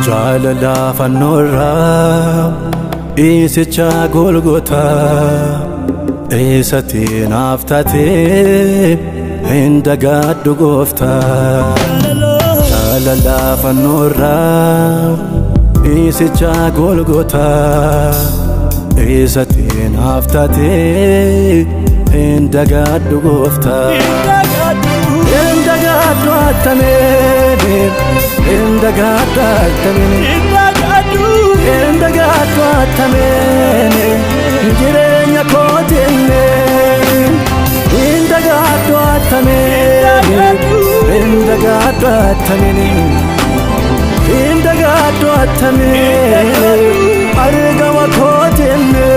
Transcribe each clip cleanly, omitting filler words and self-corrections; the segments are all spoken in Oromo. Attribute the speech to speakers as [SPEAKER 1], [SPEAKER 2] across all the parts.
[SPEAKER 1] Jaalala Fannoorraa isicha Golgotaa isatti naaf taatee hin dagaadhu gooftaa. Jaalala Fannoorraa isicha Golgotaa isatti naaf taatee hin dagaadhu gooftaa. Hin dagaadhu attamee Indagadu attamene jireenya kootine Indagadu attamene argama kootine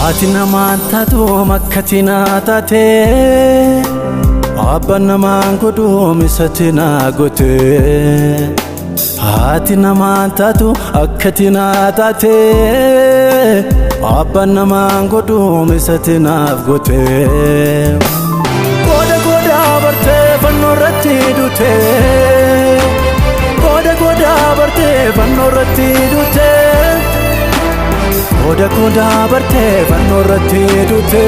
[SPEAKER 1] Ati namaan taatu makkati naa taate Abban namaan godhu misatti naa gote Ati namaan taatu akkati naa taate Abban namaan godhu misatti naaf gote Goda goda barte fannoorratti dute Goda goda barte fannoorratti dute Goda goda barte fannoorratti dute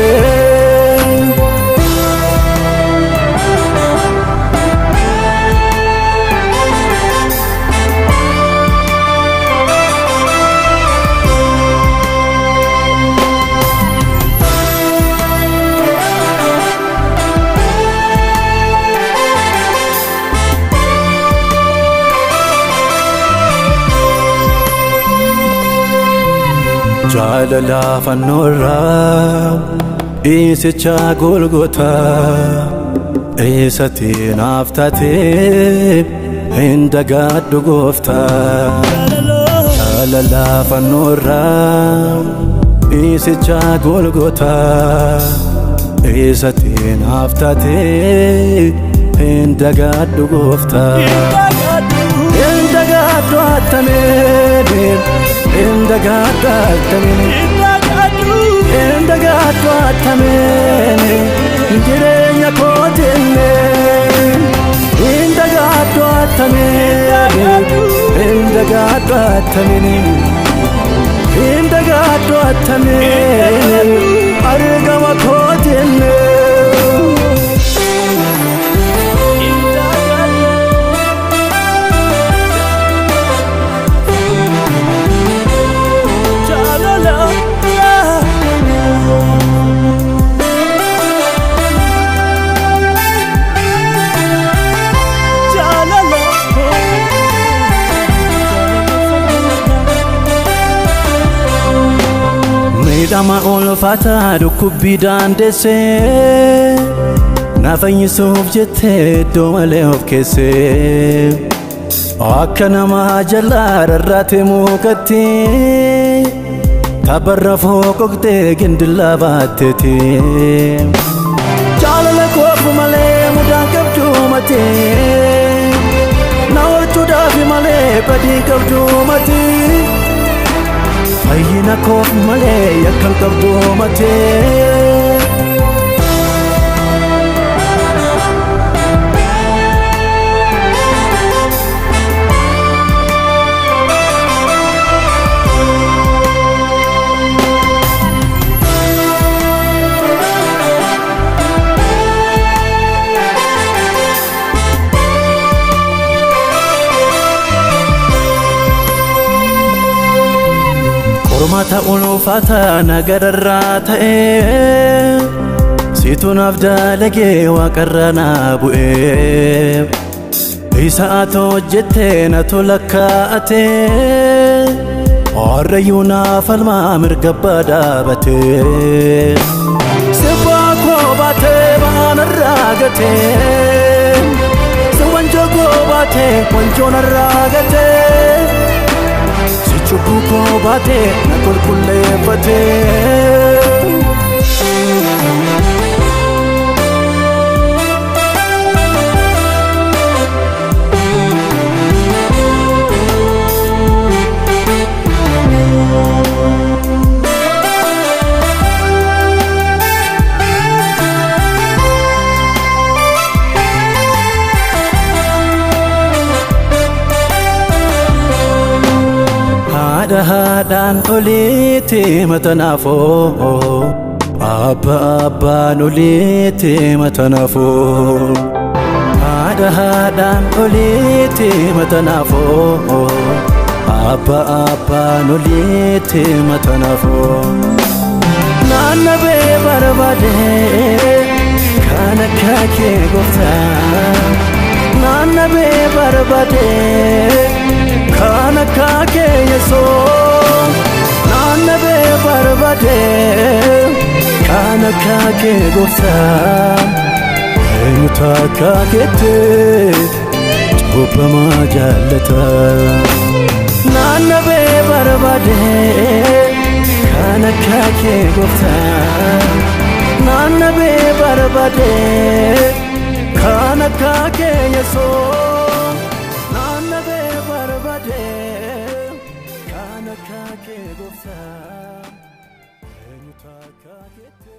[SPEAKER 1] Jaalala Fannoorraa isicha Golgotaa isatti naaf taatee hin dagaadhu gooftaa. Jaalala Fannoorraa isicha Golgotaa isatti naaf taatee hin dagaadhu gooftaa. Hin dagaadhu attamee Indagadu attamene jireenya kootine Indagadu attamene argama kootine Midhama ulfaataa dhukkubbii daandessee na fayyisuuf jettee iddoo malee of keessee akka nama jalaa rarraate mukatti tapharra fooqoqxee gindillaa baatteeti jaalala koofu malee mudaan qabdu matee na oolchuudhaaf malee badii qabdu matee Fayyina koof malee yakkan qabdu matee mata ulufata nagararraa ta'e situun afdaalage waaqarrana bu'e isa atoo jettee natu lakkaa'ate Orrayyuu naaf almaa mirga badhaabate Sibbaa koo baatee baanarraa gatee Si wanjoo koo baatee wanjoonarraa gatee Si cubbuu koo baatee na qulqulleeffatee Haadhaan oliitti matanaafoo Abbaan oliitti matanaafoo Haadhaan oliitti matanaafoo Abbaan oliitti matanaafoo Naannabee barbaadee kan akka kee gooftaa Naannabee barbaadee Kana kake yeso Nanabe barbade Kana kake gosa Enuta kakete Chupa majalata Nanabe barbade Kana kake gosa Nanabe barbade Kana kake yeso Kana kake gosa, eenyu takka kette.